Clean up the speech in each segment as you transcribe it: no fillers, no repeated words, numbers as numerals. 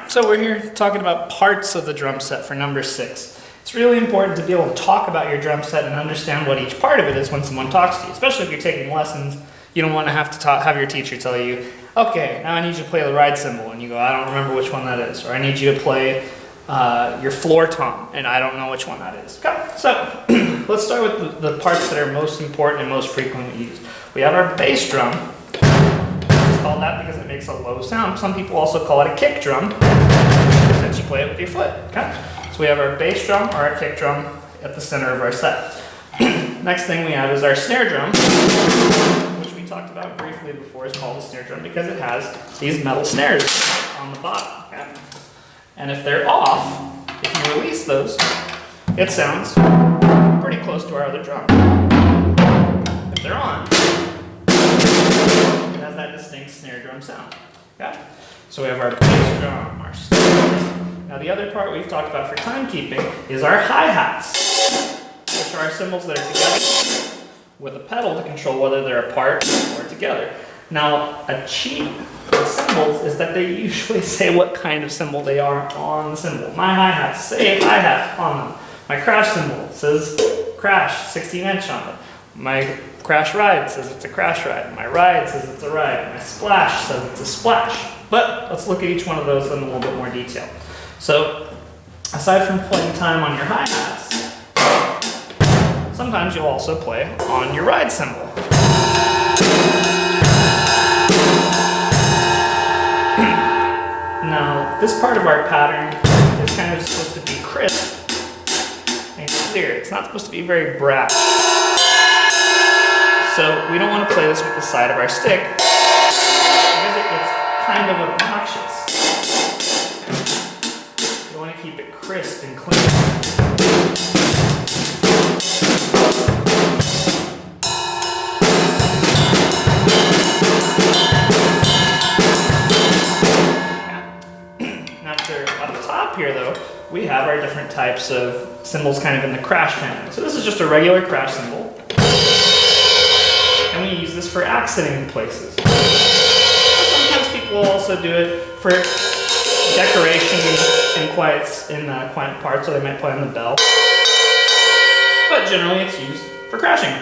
So we're here talking about parts of the drum set for number 6. It's really important to be able to talk about your drum set and understand what each part of it is when someone talks to you, especially if you're taking lessons. You don't want to have your teacher tell you, okay, now I need you to play the ride cymbal, and you go, I don't remember which one that is, or I need you to play your floor tom, and I don't know which one that is. Okay, so let's start with the parts that are most important and most frequently used. We have our bass drum. It's called that because it makes a low sound. Some people also call it a kick drum, since you play it with your foot. Okay, so we have our bass drum or our kick drum at the center of our set. Next thing we have is our snare drum, which we talked about briefly before. Is called a snare drum because it has these metal snares on the bottom. Okay? And if they're off, if you release those, it sounds pretty close to our other drum. If they're on, it has that distinct snare drum sound. Okay? So we have our bass drum, our snare drum. Now the other part we've talked about for timekeeping is our hi-hats, which are cymbals that are together with a pedal to control whether they're apart or together. Now, a cheat with cymbals is that they usually say what kind of cymbal they are on the cymbal. My hi-hats say hi-hat on them. My crash cymbal says crash, 16-inch on it. My crash ride says it's a crash ride. My ride says it's a ride. My splash says it's a splash. But let's look at each one of those in a little bit more detail. So, aside from playing time on your hi-hats, sometimes you'll also play on your ride cymbal. Now, this part of our pattern is kind of supposed to be crisp and clear. It's not supposed to be very brash. So we don't want to play this with the side of our stick because it gets kind of obnoxious. You want to keep it crisp and clean. Here though, we have our different types of cymbals kind of in the crash family. So this is just a regular crash cymbal. And we use this for accenting places. Sometimes people also do it for decoration in quiet parts, so they might play on the bell. But generally it's used for crashing,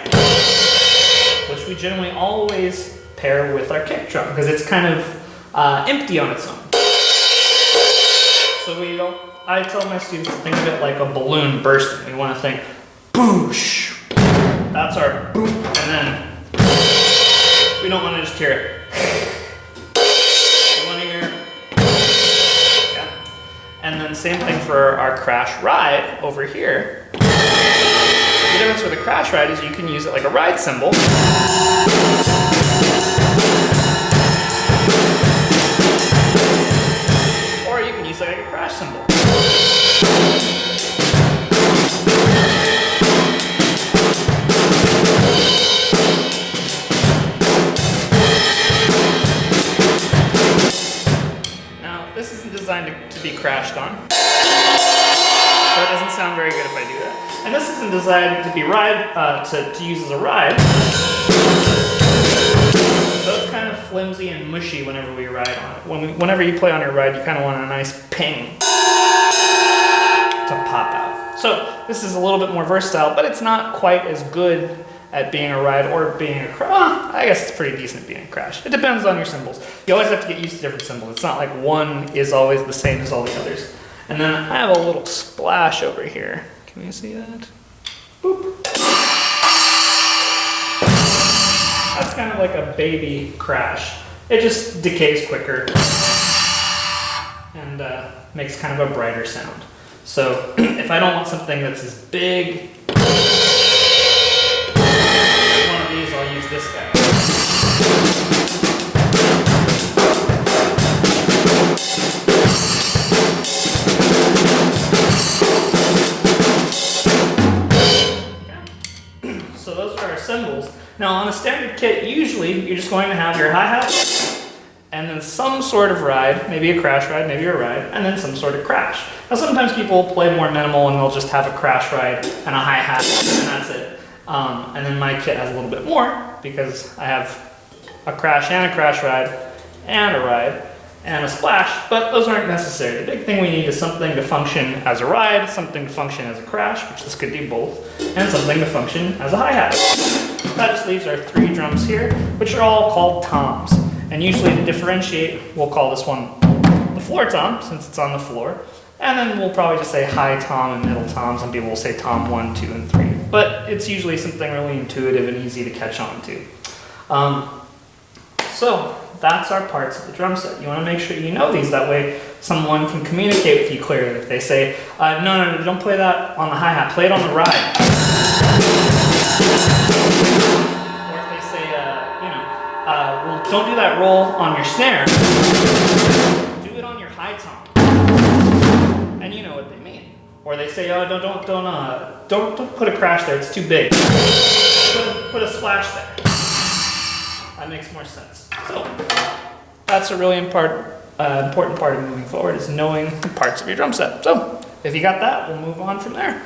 which we generally always pair with our kick drum because it's kind of empty on its own. So I tell my students to think of it like a balloon bursting. We want to think, boosh. That's our boop. And then, we don't want to just hear it. We want to hear, yeah. And then same thing for our crash ride over here. The difference with a crash ride is you can use it like a ride cymbal. Like a crash cymbal. Now, this isn't designed to be crashed on, so it doesn't sound very good if I do that. And this isn't designed to be to use as a ride. So it's kind of flimsy and mushy whenever we ride on it. Whenever you play on your ride, you kind of want a nice ping to pop out. So this is a little bit more versatile, but it's not quite as good at being a ride or being a crash. Well, I guess it's pretty decent being a crash. It depends on your cymbals. You always have to get used to different cymbals. It's not like one is always the same as all the others. And then I have a little splash over here. Can you see that? Boop. That's kind of like a baby crash. It just decays quicker and makes kind of a brighter sound. So if I don't want something that's as big as one of these, I'll use this guy. Okay. So those are our cymbals. Now on a standard kit, usually you're just going to have your hi-hat and then some sort of ride, maybe a crash ride, maybe a ride, and then some sort of crash. Now sometimes people play more minimal and they'll just have a crash ride and a hi-hat and that's it. And then my kit has a little bit more because I have a crash and a crash ride and a ride and a splash, but those aren't necessary. The big thing we need is something to function as a ride, something to function as a crash, which this could do both, and something to function as a hi-hat. That just leaves our 3 drums here, which are all called toms. And usually to differentiate, we'll call this one the floor tom, since it's on the floor. And then we'll probably just say high tom and middle tom. Some people will say tom 1, 2, and 3. But it's usually something really intuitive and easy to catch on to. So that's our parts of the drum set. You want to make sure you know these. That way someone can communicate with you clearly. If they say, no, don't play that on the hi-hat. Play it on the ride. Or if they say, well, don't do that roll on your snare. Do it on your high tom. And you know what they mean. Or they say, oh, don't put a crash there. It's too big. Put a splash there. That makes more sense. So that's a really important part of moving forward, is knowing the parts of your drum set. So if you got that, we'll move on from there.